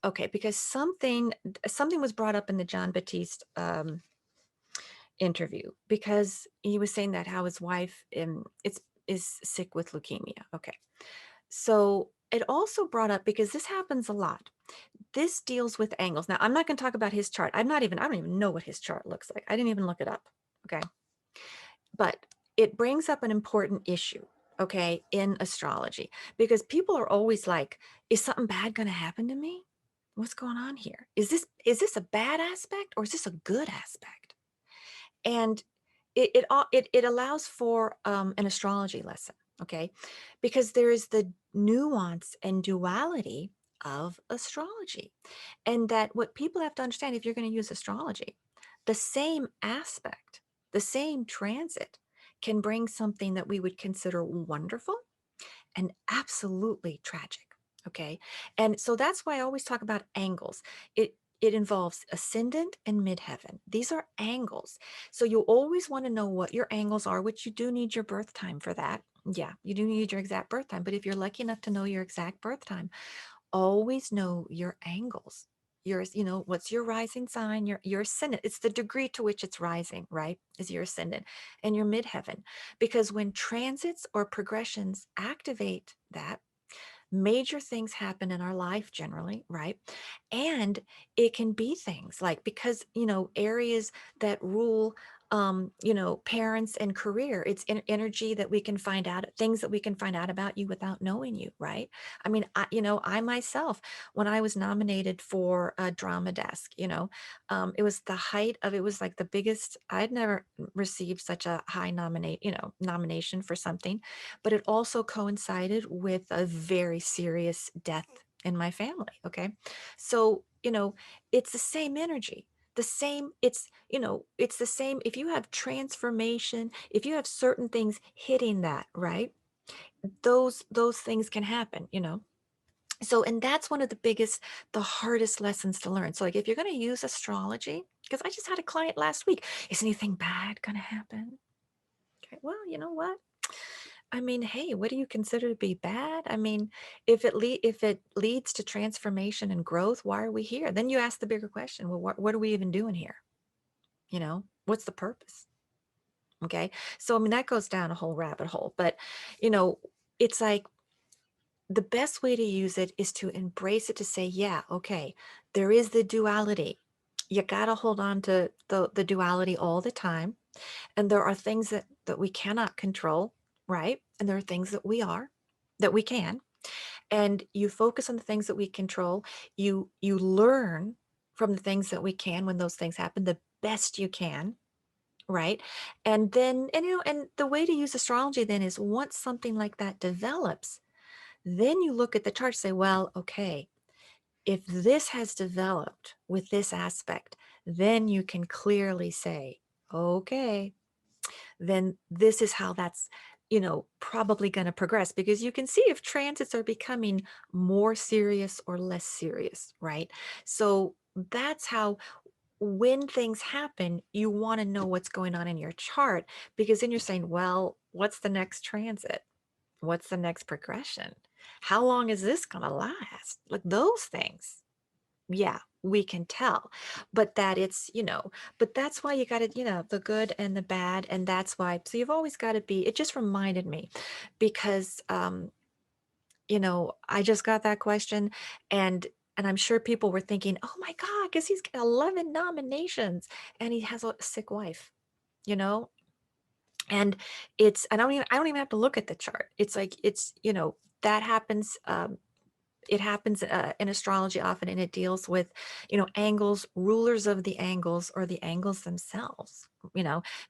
Okay, because something was brought up in the John Batiste interview, because he was saying that how his wife is sick with leukemia. Okay. So it also brought up, because this happens a lot. This deals with angles. Now, I'm not going to talk about his chart. I don't even know what his chart looks like. I didn't even look it up. Okay. But it brings up an important issue, okay, in astrology, because people are always like, is something bad going to happen to me? What's going on here? Is this a bad aspect, or is this a good aspect? And it allows for an astrology lesson, okay, because there is the nuance and duality of astrology, and that what people have to understand, if you're going to use astrology, the same aspect, the same transit can bring something that we would consider wonderful and absolutely tragic. Okay. And so that's why I always talk about angles. It involves ascendant and midheaven. These are angles. So you always want to know what your angles are, which you do need your birth time for that. Yeah, you do need your exact birth time. But if you're lucky enough to know your exact birth time, always know your angles. What's your rising sign, your ascendant. It's the degree to which it's rising, right? Is your ascendant and your midheaven. Because when transits or progressions activate that, major things happen in our life generally, right? And it can be things like, because areas that rule parents and career, it's energy that we can find out, things that we can find out about you without knowing you, right? I mean, I myself, when I was nominated for a drama desk, it was the height of, it was like the biggest, I'd never received such a high nomination for something, but it also coincided with a very serious death in my family. Okay. So, it's the same energy. The same, it's the same. If you have transformation, if you have certain things hitting that, right? Those things can happen. So, and that's one of the hardest lessons to learn. So, like, if you're going to use astrology, because I just had a client last week, is anything bad going to happen? Okay, well, you know what? I mean, hey, what do you consider to be bad? I mean, if it leads to transformation and growth, why are we here? Then you ask the bigger question, well, what are we even doing here? What's the purpose? Okay. So, I mean, that goes down a whole rabbit hole, but you know, it's like, the best way to use it is to embrace it, to say, yeah, okay, there is the duality. You got to hold on to the duality all the time. And there are things that we cannot control, right? And there are things that we can. And you focus on the things that we control. You learn from the things that we can when those things happen the best you can, right? And then, and the way to use astrology then is, once something like that develops, then you look at the chart, say, well, okay, if this has developed with this aspect, then you can clearly say, okay, then this is how that's probably going to progress, because you can see if transits are becoming more serious or less serious, right? So that's how, when things happen, you want to know what's going on in your chart, because then you're saying, well, what's the next transit? What's the next progression? How long is this going to last? Like those things, yeah, we can tell. But but that's why you got to, the good and the bad. And that's why, so you've always got to be, it just reminded me, because I just got that question, and I'm sure people were thinking, oh my God, because he's got 11 nominations and he has a sick wife, you know? And I don't even have to look at the chart. It's like, that happens. It happens in astrology often, and it deals with angles, rulers of the angles, or the angles themselves,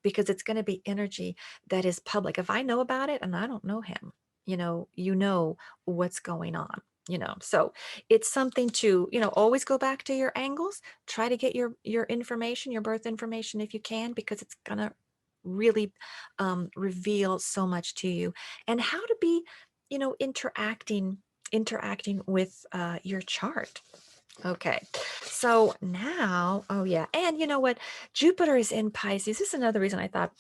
because it's going to be energy that is public. If I know about it and I don't know him, what's going on. So it's something to always go back to your angles. Try to get your information, your birth information, if you can, because it's going to really reveal so much to you, and how to be interacting with your chart. Okay, so now, oh yeah, and you know what? Jupiter is in Pisces. This is another reason I thought,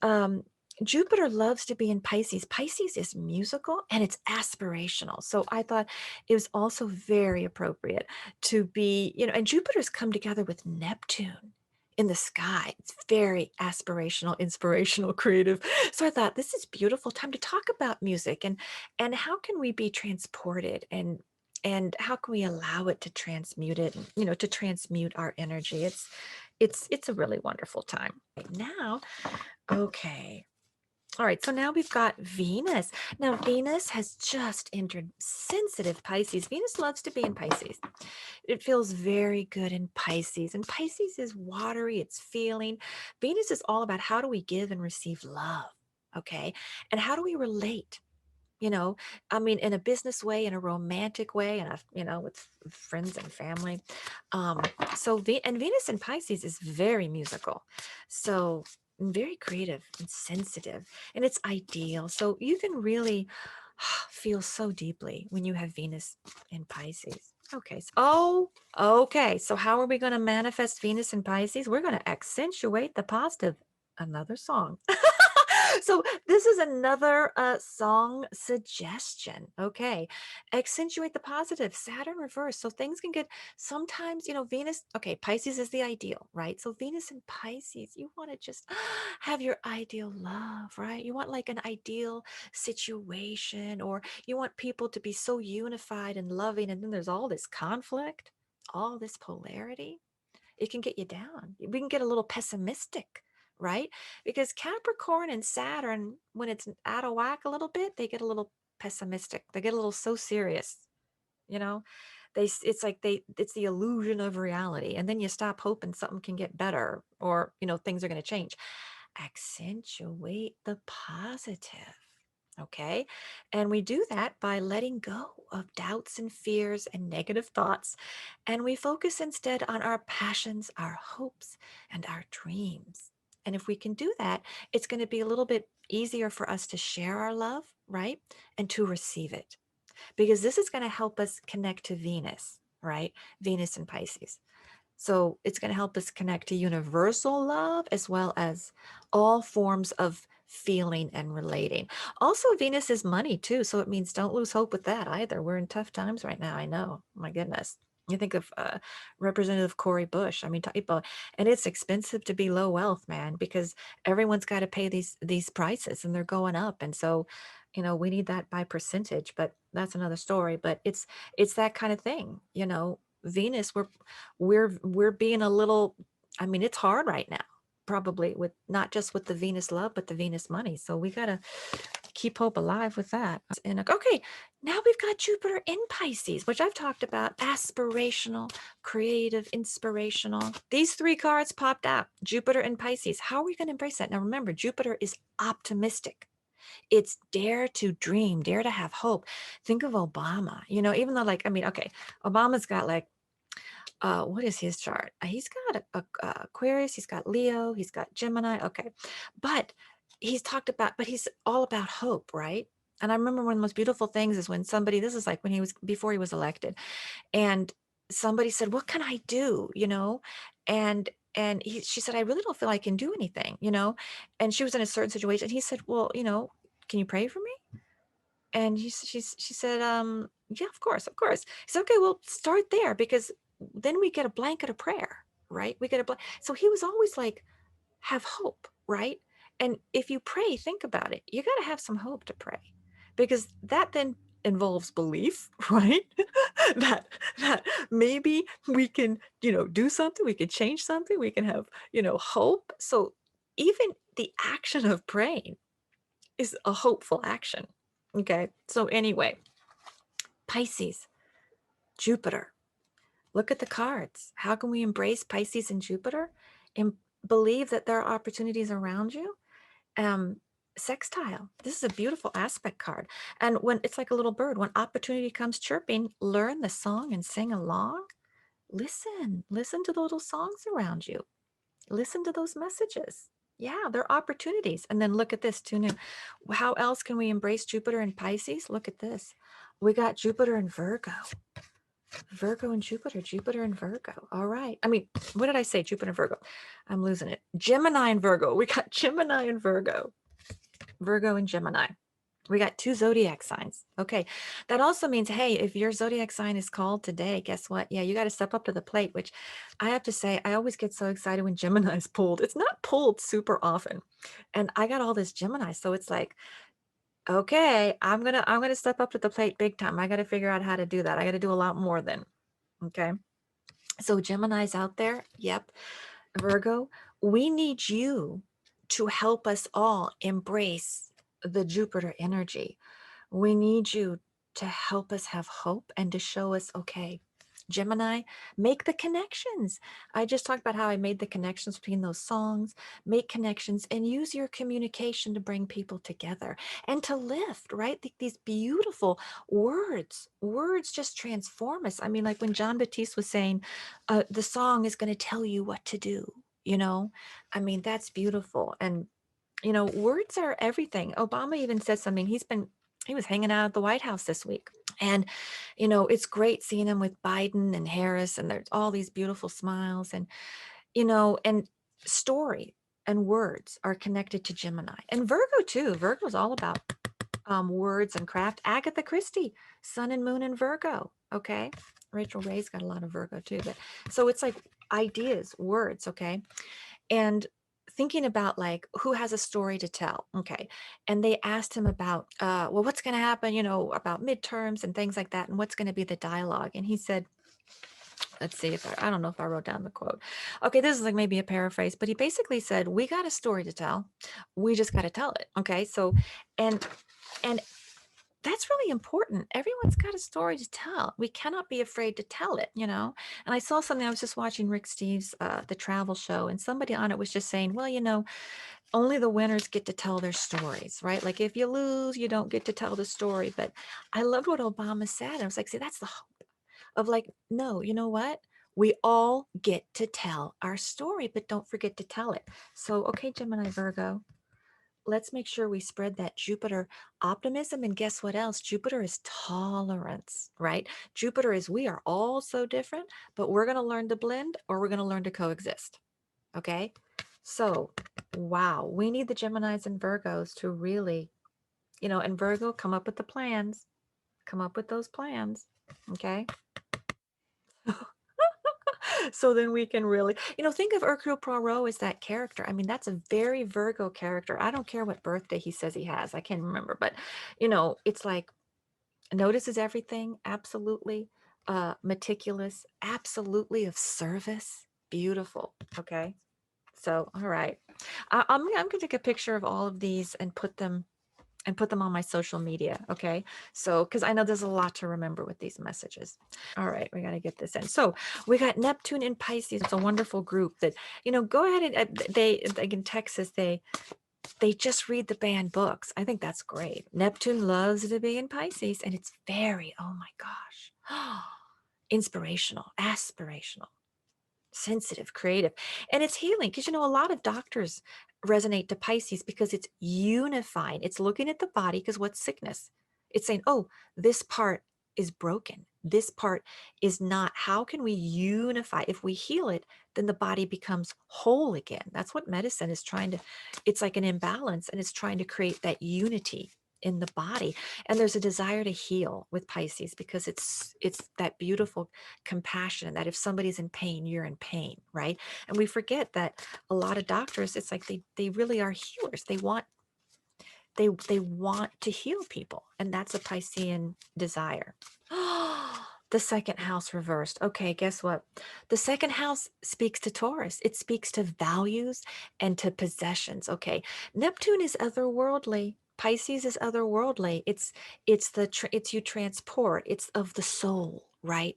um, Jupiter loves to be in Pisces. Pisces is musical and it's aspirational. So I thought it was also very appropriate to be, and Jupiter's come together with Neptune in the sky. It's very aspirational, inspirational, creative. So I thought this is beautiful time to talk about music and how can we be transported and how can we allow it to transmute it, to transmute our energy. It's a really wonderful time. Right now, okay. All right, so now we've got Venus. Now, Venus has just entered sensitive Pisces. Venus loves to be in Pisces. It feels very good in Pisces. And Pisces is watery, it's feeling. Venus is all about how do we give and receive love, okay? And how do we relate? you know I mean, in a business way, in a romantic way, and with friends and family. um and Venus in Pisces is very musical, so very creative and sensitive, and it's ideal, so you can really feel so deeply when you have Venus in Pisces. Okay, so how are we going to manifest Venus in Pisces? We're going to accentuate the positive. Another song. So this is another song suggestion. Okay. Accentuate the positive. Saturn reverse. So things can get sometimes, Venus. Okay. Pisces is the ideal, right? So Venus in Pisces, you want to just have your ideal love, right? You want like an ideal situation, or you want people to be so unified and loving. And then there's all this conflict, all this polarity. It can get you down. We can get a little pessimistic, right? Because Capricorn and Saturn, when it's out of whack a little bit, they get a little pessimistic. They get a little so serious, you know? It's the illusion of reality. And then you stop hoping something can get better, or, things are going to change. Accentuate the positive. Okay. And we do that by letting go of doubts and fears and negative thoughts. And we focus instead on our passions, our hopes, and our dreams. And if we can do that, it's going to be a little bit easier for us to share our love, right? And to receive it. Because this is going to help us connect to Venus, right? Venus and Pisces. So it's going to help us connect to universal love as well as all forms of feeling and relating. Also, Venus is money too. So it means don't lose hope with that either. We're in tough times right now. I know. My goodness. You think of Representative Cory Bush. I mean, typo, and it's expensive to be low wealth, man, because everyone's got to pay these prices, and they're going up. And so, we need that by percentage. But that's another story. But it's that kind of thing. Venus, we're being a little, I mean, it's hard right now, probably with not just with the Venus love, but the Venus money. So we got to keep hope alive with that. And okay, now we've got Jupiter in Pisces, which I've talked about: aspirational, creative, inspirational. These three cards popped out: Jupiter in Pisces. How are we going to embrace that? Now remember, Jupiter is optimistic. It's dare to dream, dare to have hope. Think of Obama, even though, like, I mean, okay, Obama's got like, what is his chart? He's got Aquarius, he's got Leo, he's got Gemini. Okay. But he's all about hope, right? And I remember one of the most beautiful things is when this is like when before he was elected, and somebody said, "What can I do?" And she said, "I really don't feel I can do anything," and she was in a certain situation. And he said, "Well, can you pray for me?" And she said, "Yeah, of course, of course." He said, "Okay, well, start there, because then we get a blanket of prayer, right? We get a blanket." So he was always like, have hope, right? And if you pray, think about it. You got to have some hope to pray, because that then involves belief, right? that that maybe we can, do something, we can change something, we can have, hope. So even the action of praying is a hopeful action. Okay. So anyway, Pisces, Jupiter. Look at the cards. How can we embrace Pisces and Jupiter and believe that there are opportunities around you? Um, Sextile. This is a beautiful aspect card. And when it's like a little bird, when opportunity comes chirping, learn the song and sing along. Listen to the little songs around you. Listen to those messages. Yeah, they're opportunities. And then look at this too new. How else can we embrace Jupiter and Pisces? Look at this. We got Jupiter and Virgo. Virgo and Jupiter and Virgo. All right. I mean, what did I say? Jupiter and Virgo. I'm losing it. Gemini and Virgo. We got Gemini and Virgo. Virgo and Gemini. We got two zodiac signs. Okay. That also means, hey, if your zodiac sign is called today, guess what? Yeah, you got to step up to the plate, which I have to say, I always get so excited when Gemini is pulled. It's not pulled super often. And I got all this Gemini. So it's like, okay, I'm gonna step up to the plate big time. I gotta figure out how to do that. I gotta do a lot more then. Okay. So Gemini's out there. Yep. Virgo, we need you to help us all embrace the Jupiter energy. We need you to help us have hope and to show us, okay, Gemini, make the connections. I just talked about how I made the connections between those songs. Make connections and use your communication to bring people together and to lift, right? These beautiful words. Words just transform us. I mean, like when John Batiste was saying, the song is going to tell you what to do, you know? I mean, that's beautiful. And words are everything. Obama even said something. He was hanging out at the White House this week. And, it's great seeing him with Biden and Harris, and there's all these beautiful smiles and story and words are connected to Gemini and Virgo too. Virgo's all about words and craft. Agatha Christie, Sun and Moon and Virgo. Okay. Rachel Ray's got a lot of Virgo too. But so it's like ideas, words. Okay. And thinking about like who has a story to tell. Okay. And they asked him about well, what's going to happen, about midterms and things like that, and what's going to be the dialogue. And he said, let's see if I don't know if I wrote down the quote. Okay, this is like maybe a paraphrase, but he basically said, we got a story to tell, we just got to tell it. Okay. So and and that's really important. Everyone's got a story to tell. We cannot be afraid to tell it. And I saw something. I was just watching Rick Steves, the travel show, and somebody on it was just saying, well, only the winners get to tell their stories, right? Like if you lose, you don't get to tell the story. But I loved what Obama said. I was like, see, that's the hope of like, no, you know what? We all get to tell our story, but don't forget to tell it. So, okay, Gemini Virgo, let's make sure we spread that Jupiter optimism. And guess what else? Jupiter is tolerance, right? Jupiter is we are all so different, but we're going to learn to blend or we're going to learn to coexist. Okay. So, wow, we need the Geminis and Virgos to really, and Virgo, come up with the plans, come up with those plans. Okay. So then we can really, think of Hercule Poirot as that character. I mean, that's a very Virgo character. I don't care what birthday he says he has. I can't remember, but it's like notices everything, absolutely meticulous, absolutely of service, beautiful. Okay. So, all right. I'm going to take a picture of all of these and put them on my social media. Okay. So, because I know there's a lot to remember with these messages. All right. We got to get this in. So, we got Neptune in Pisces. It's a wonderful group that, go ahead and they, like in Texas, they just read the banned books. I think that's great. Neptune loves to be in Pisces and it's very, oh my gosh, inspirational, aspirational, sensitive, creative, and it's healing because a lot of doctors resonate to Pisces because it's unifying. It's looking at the body because what's sickness? It's saying, oh, this part is broken. This part is not. How can we unify? If we heal it, then the body becomes whole again. That's what medicine is trying to, it's like an imbalance and it's trying to create that unity in the body. And there's a desire to heal with Pisces because it's that beautiful compassion that if somebody's in pain, you're in pain, right? And we forget that a lot of doctors, it's like they really are healers. They want to heal people, and that's a Piscean desire. The second house reversed. Okay, guess what? The second house speaks to Taurus. It speaks to values and to possessions. Okay, Neptune is otherworldly. Pisces is otherworldly. It's you transport. It's of the soul, right?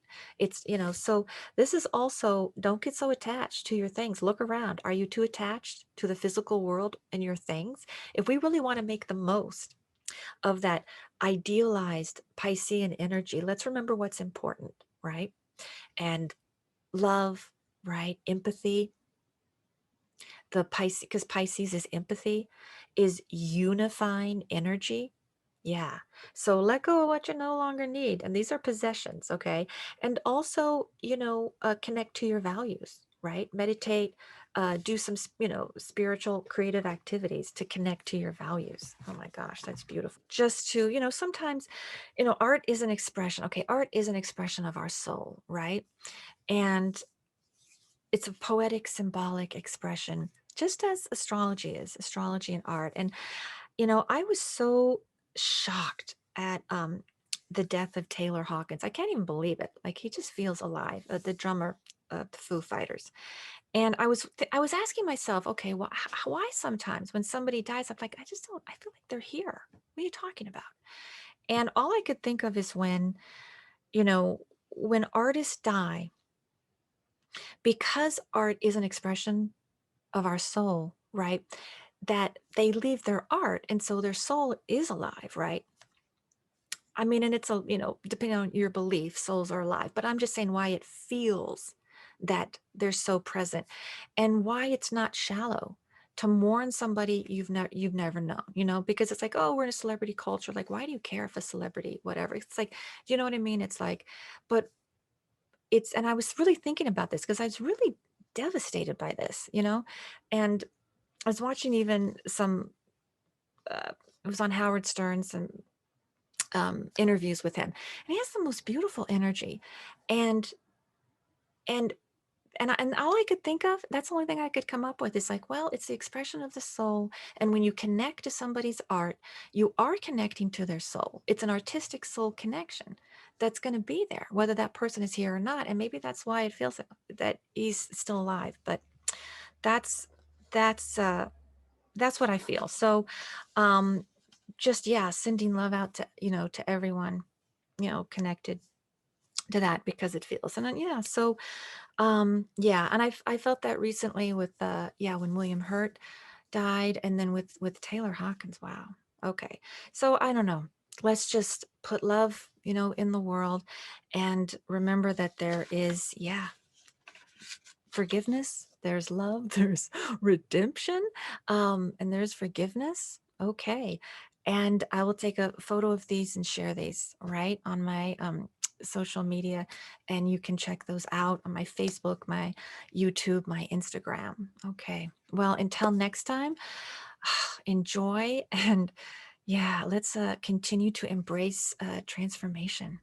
So this is also, don't get so attached to your things. Look around. Are you too attached to the physical world and your things? If we really want to make the most of that idealized Piscean energy, let's remember what's important, right? And love, right? Empathy. The Pisces, because Pisces is empathy, is unifying energy. Yeah. So let go of what you no longer need. And these are possessions, okay? And also, connect to your values, right? Meditate, do some, spiritual, creative activities to connect to your values. Oh my gosh, that's beautiful. Just to, sometimes, art is an expression. Okay, art is an expression of our soul, right? And it's a poetic, symbolic expression, just as astrology is, astrology and art. And, I was so shocked at the death of Taylor Hawkins. I can't even believe it. Like, he just feels alive, the drummer of the Foo Fighters. And I was asking myself, okay, well, why sometimes when somebody dies, I'm like, I just don't, I feel like they're here. What are you talking about? And all I could think of is you know, when artists die, because art is an expression of our soul, right? That they leave their art, and so their soul is alive, right? I mean, and it's depending on your belief, souls are alive, but I'm just saying why it feels that they're so present and why it's not shallow to mourn somebody you've never known, because it's like, oh, we're in a celebrity culture. Like, why do you care if a celebrity, whatever? It's like, do you know what I mean? It's like, but and I was really thinking about this because I was really devastated by this, and I was watching even some, it was on Howard Stern's and interviews with him, and he has the most beautiful energy, and and and all I could think of, that's the only thing I could come up with is like, well, it's the expression of the soul, and when you connect to somebody's art, you are connecting to their soul. It's an artistic soul connection that's going to be there, whether that person is here or not, and maybe that's why it feels that he's still alive. But that's that's uh, that's what I feel. So, um, just yeah, sending love out to to everyone connected to that because it feels. And then, yeah, so yeah, and I felt that recently with yeah, when William Hurt died, and then with Taylor Hawkins. Wow. Okay. So I don't know. Let's just put love, in the world, and remember that there is, yeah, forgiveness, there's love, there's redemption, and there's forgiveness. Okay. And I will take a photo of these and share these right on my social media. And you can check those out on my Facebook, my YouTube, my Instagram. Okay. Well, until next time, enjoy, and yeah, let's continue to embrace transformation.